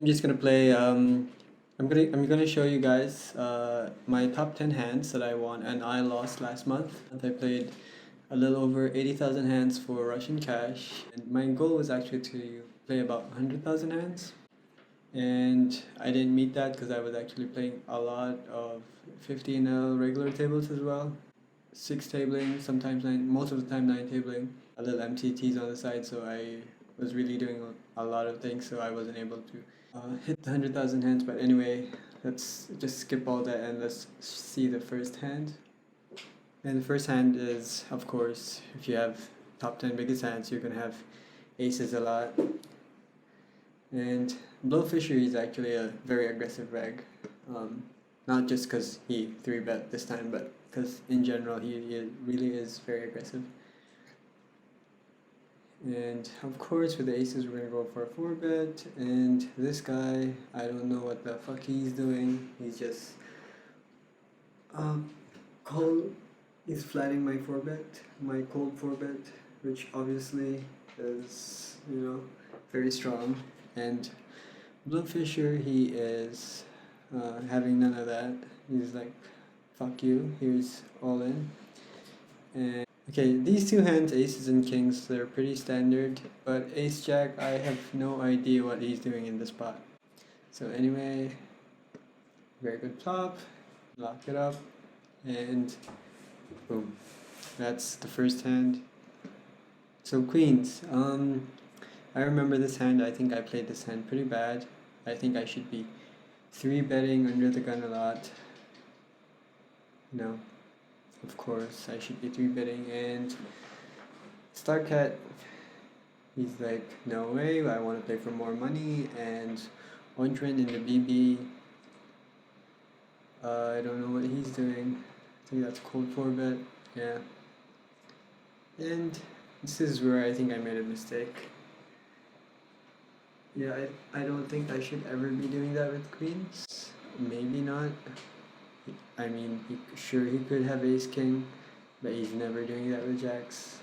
I'm just gonna play. I'm gonna show you guys my top 10 hands that I won and I lost last month. I played a little over 80,000 hands for Rush and Cash, and my goal was actually to play about 100,000 hands. And I didn't meet that because I was actually playing a lot of 15L regular tables as well. 6 tabling, sometimes 9, most of the time 9 tabling. A little MTTs on the side, so I was really doing a lot of things, so I wasn't able to hit the 100,000 hands. But anyway, let's just skip all that and let's see the first hand. And the first hand is, of course, if you have top 10 biggest hands, you're gonna have aces a lot. And Blowfisher is actually a very aggressive reg. Not just because he 3-bet this time, but because in general he really is very aggressive. And of course with the aces we're gonna go for a 4-bet, and this guy, I don't know what the fuck he's doing. He's just cold. He's flatting my 4-bet, my cold 4-bet, which obviously is, very strong. And Blowfisher, he is having none of that. He's like, fuck you, here's all in. And okay, these two hands, aces and kings, they're pretty standard, but ace jack, I have no idea what he's doing in this spot. So anyway, very good flop, lock it up, and boom. That's the first hand. So queens, I remember this hand. I think I played this hand pretty bad. I think I should be 3-betting under the gun a lot. No, of course I should be 3-betting. And Starcat, he's like, no way, I want to play for more money. And Ondren in the BB, I don't know what he's doing. I think that's cold 4-bet, yeah. And this is where I think I made a mistake. Yeah, I don't think I should ever be doing that with queens. Maybe not. I mean, sure he could have ace king, but he's never doing that with jacks.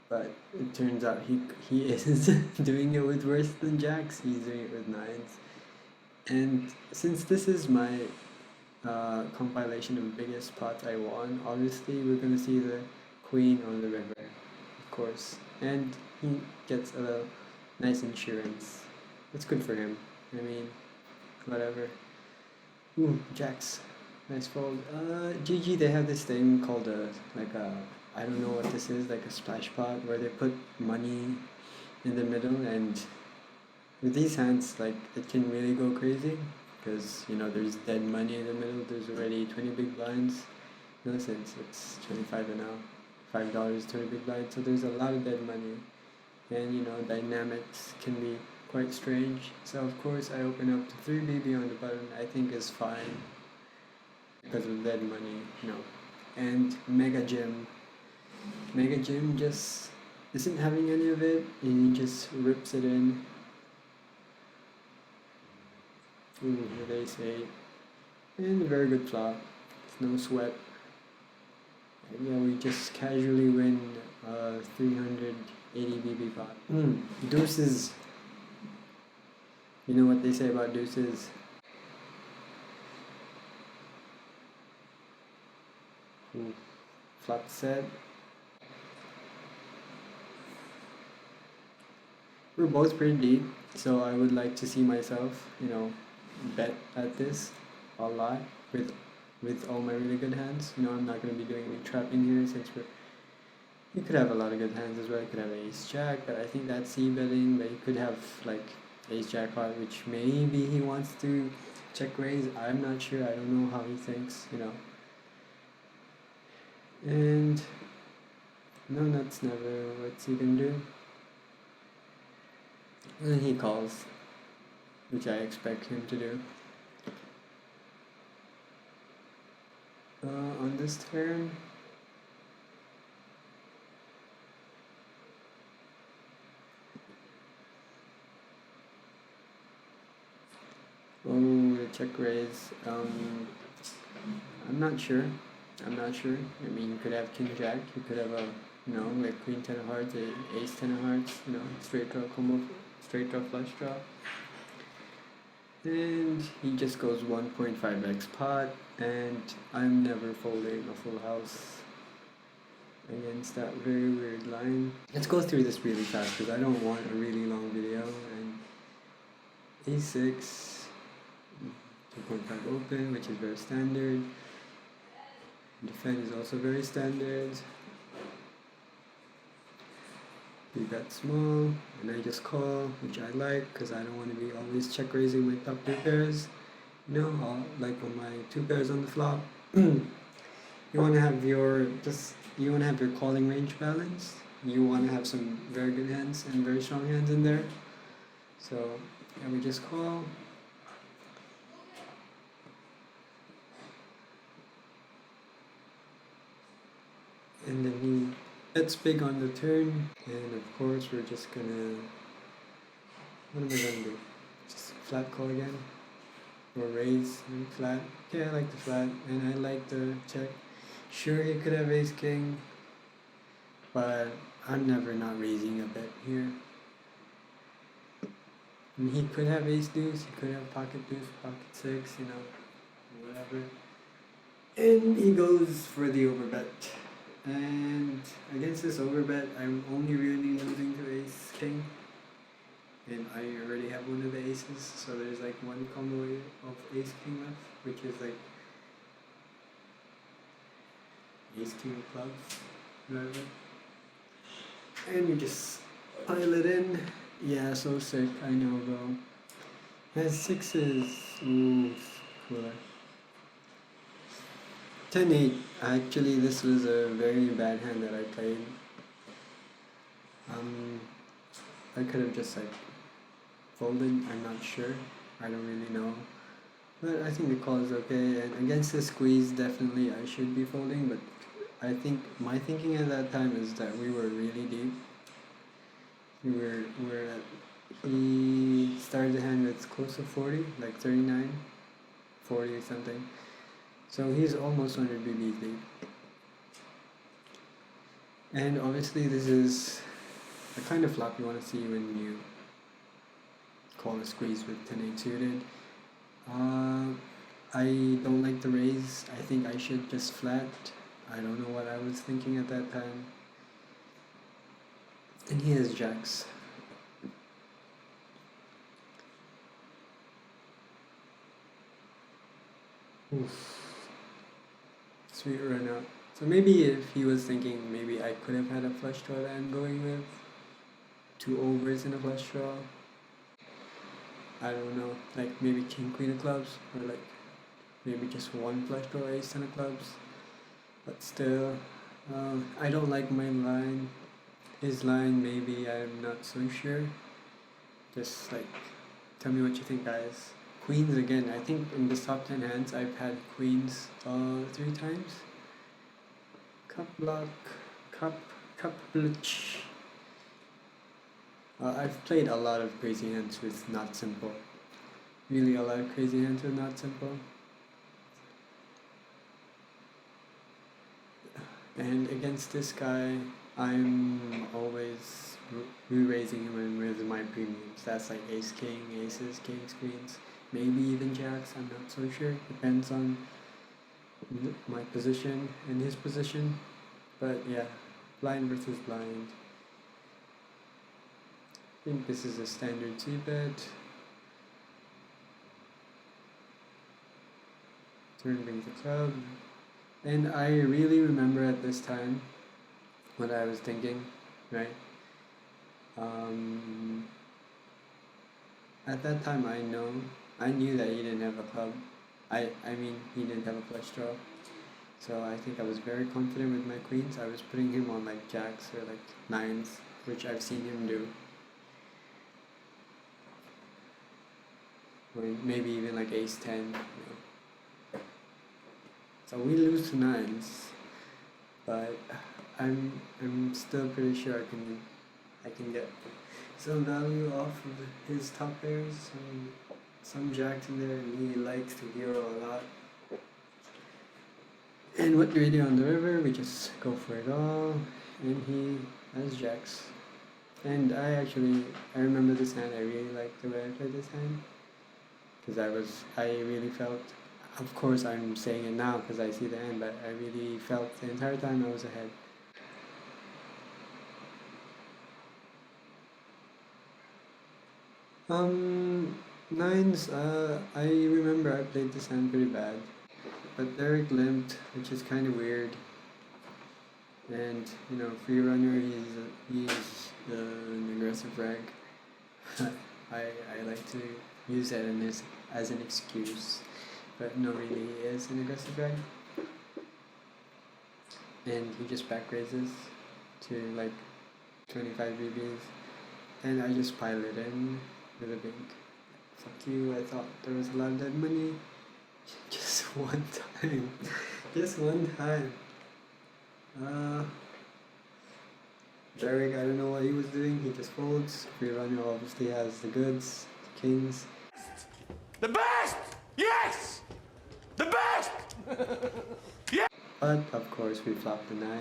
But it turns out he is doing it with worse than jacks. He's doing it with nines. And since this is my compilation of biggest pots I won, obviously we're gonna see the queen on the river, of course. And he gets a little nice insurance. That's good for him. I mean, whatever. Ooh, jacks. Nice fold. GG, they have this thing called I don't know what this is, like a splash pot where they put money in the middle, and with these hands, like, it can really go crazy because, there's dead money in the middle. There's already 20 big blinds. No sense, it's 25 and now. $5, 20 big blinds, so there's a lot of dead money. And dynamics can be quite strange. So of course I open up to 3BB on the button. I think is fine because of dead money, And Mega Jim just isn't having any of it. He just rips it in. Ooh, with ace 8. And a very good flop. No sweat. And yeah, we just casually win 380 BB pot. Deuces. You know what they say about deuces? Flop set. We're both pretty deep, so I would like to see myself, bet at this a lot with all my really good hands. I'm not going to be doing any trapping here since you could have a lot of good hands as well. You could have ace jack, but I think that's c-betting. But you could have like ace jackpot, which maybe he wants to check raise. I'm not sure. I don't know how he thinks, And no nuts never. What's he gonna do? And he calls, which I expect him to do. On this turn, the check raise. I'm not sure. I mean, you could have king jack. You could have like queen 10 of hearts, ace 10 of hearts. Straight draw combo, straight draw flush draw. And he just goes 1.5x pot, and I'm never folding a full house against that very weird line. Let's go through this really fast because I don't want a really long video. And a6, 2.5 open, which is very standard. Defend is also very standard. We bet small, and I just call, which I like because I don't want to be always check raising my top two pairs. I'll like on my two pairs on the flop. You want to have your calling range balanced. You want to have some very good hands and very strong hands in there. So yeah, we just call. And then he bets big on the turn, and of course we're just gonna, what am I gonna do? Just flat call again? Or raise and flat? Yeah, I like the flat, and I like the check. Sure, he could have ace king, but I'm never not raising a bet here. And he could have ace deuce, he could have pocket deuce, pocket six, whatever. And he goes for the overbet. And against this overbet, I'm only really losing to ace king. And I already have one of the aces, so there's like one combo of ace king left, which is like ace king of clubs, whatever. And you just pile it in. Yeah, so sick, I know, bro. Has sixes. Ooh, cooler. 10-8. Actually, this was a very bad hand that I played. I could have just like folded, I'm not sure. I don't really know. But I think the call is okay. And against the squeeze, definitely I should be folding. But I think my thinking at that time is that we were really deep. He started the hand with close to 40, like 39, 40 or something. So he's almost 100 BBs deep. And obviously this is the kind of flop you want to see when you call a squeeze with 10-8 suited. I don't like the raise. I think I should just flat. I don't know what I was thinking at that time. And he has jacks. Oof. Sweet run out. So maybe if he was thinking maybe I could have had a flush draw that I'm going with. 2 overs in a flush draw. I don't know, like maybe king queen of clubs, or like maybe just one flush draw ace 10 of clubs. But still, I don't like my line. His line, maybe, I'm not so sure. Just like, tell me what you think, guys. Queens again. I think in the top 10 hands I've had queens 3 times. Cup block, cup blitch. I've played a lot of crazy hands with not simple. Really a lot of crazy hands with not simple. And against this guy, I'm always re-raising him with my premiums. That's like ace king, aces, kings, queens, maybe even jacks, I'm not so sure. Depends on my position and his position. But yeah, blind versus blind. I think this is a standard c-bet. Turn brings the club. And I really remember at this time what I was thinking, right? At that time I knew that he didn't have a club. I mean he didn't have a flush draw. So I think I was very confident with my queens. I was putting him on like jacks or like nines, which I've seen him do. Or maybe even like ace 10. So we lose to nines, but I'm still pretty sure I can get some value off of his top pairs. Some jacks in there, and he likes to hero a lot. And what do we do on the river? We just go for it all, and he has jacks. And I remember this hand. I really like the way I played this hand. because I really felt, of course I'm saying it now because I see the end, but I really felt the entire time I was ahead. Nines, I remember I played this hand pretty bad, but Derek limped, which is kind of weird. And free runner, he's an aggressive reg. I like to use that as an excuse, but no, really, he is an aggressive reg. And he just back raises to like 25 BBs, and I just pile it in with a big fuck you. I thought there was a lot of dead money. Just one time. Just one time. Derek, I don't know what he was doing. He just folds. Free runner obviously has the goods, the kings. The best! Yes! The best! Yeah! But of course we flop the 9.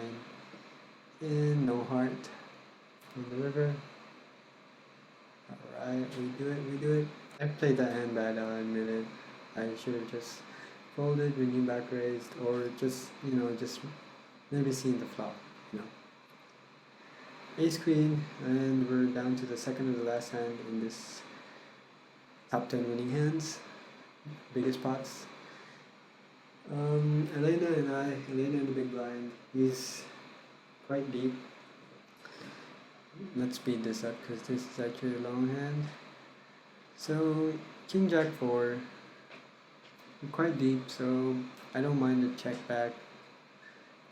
And no heart in the river. Alright, we do it. I played that hand bad, I'll admit it. I should have just folded when you back raised, or just maybe seen the flop, Ace Queen, and we're down to the second of the last hand in this top 10 winning hands, biggest pots. Elena in the big blind, he's quite deep. Let's speed this up because this is actually a long hand. So King Jack 4, quite deep, so I don't mind the check back,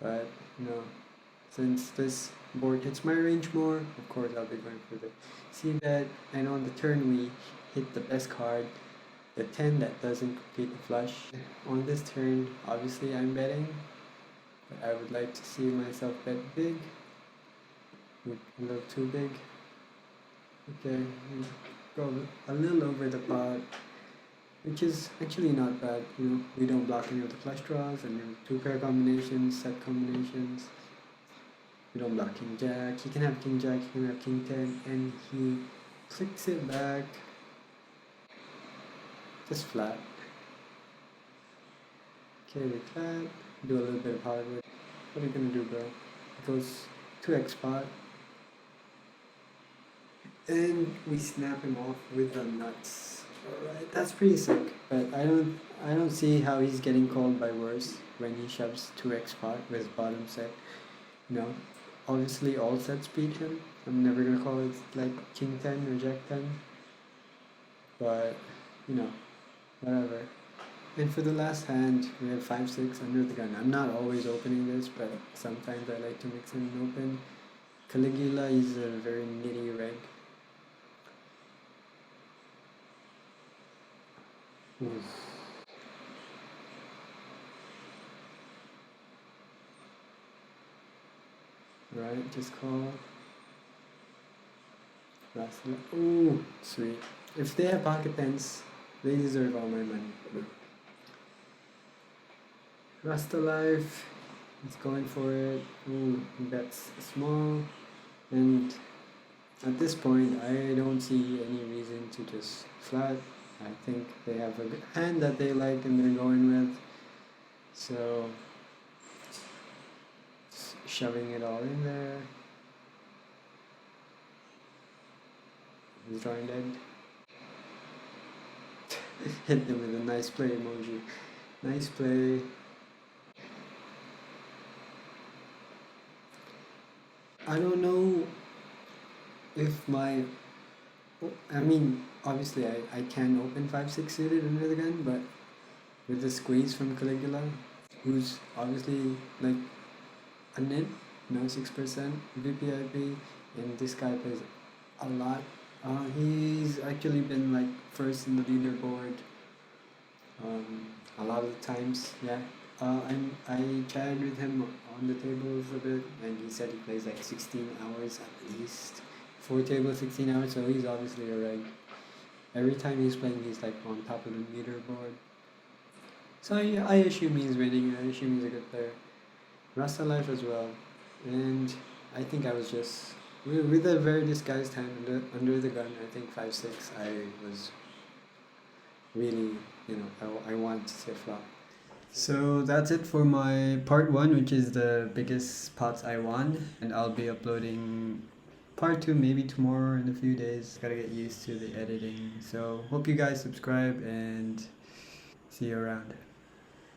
but since this board hits my range more, of course I'll be going for the c-bet, and on the turn we hit the best card, the 10 that doesn't complete the flush. On this turn, obviously I'm betting, but I would like to see myself bet big, a little too big. Okay, go a little over the pot, which is actually not bad. We don't block any of the flush draws and 2 pair combinations, set combinations. We don't block King Jack. He can have King Jack, he can have King 10, and he clicks it back just flat. Okay, we flat, do a little bit of Hollywood. What are you gonna do, bro? It goes 2x pot, and we snap him off with the nuts. Alright, that's pretty sick, but I don't see how he's getting called by worse when he shoves 2x pot with bottom set. Obviously all sets beat him. I'm never gonna call it like King 10 or Jack 10, but whatever. And for the last hand, we have 5-6 under the gun. I'm not always opening this, but sometimes I like to mix in and open. Caligula is a very nitty reg. Right, just call. Last one. Ooh, sweet. If they have pocket tens, they deserve all my money. Rasta Life, it's going for it. Ooh, bets small. And at this point, I don't see any reason to just flat. I think they have a good hand that they like and they're going with. So shoving it all in there. He's drawing dead. Hit them with a nice play emoji. Nice play. I don't know if obviously I can open 5-6 suited under the gun, but with the squeeze from Caligula, who's obviously like a nit, 6% VPIP, and this guy plays a lot. He's actually been like first in the leaderboard a lot of the times, yeah. I chatted with him on the tables a bit, and he said he plays like 16 hours at least. 4 tables, 16 hours, so he's obviously a reg. Every time he's playing, he's like on top of the leaderboard. So I assume he's winning, I assume he's a good player. Rasta Life as well. And I think I was just, with a very disguised hand under the gun, I think 5-6, I was really, I want to say flop. So that's it for my part 1, which is the biggest pots I won, and I'll be uploading part 2 maybe tomorrow in a few days. Gotta get used to the editing. So hope you guys subscribe and see you around.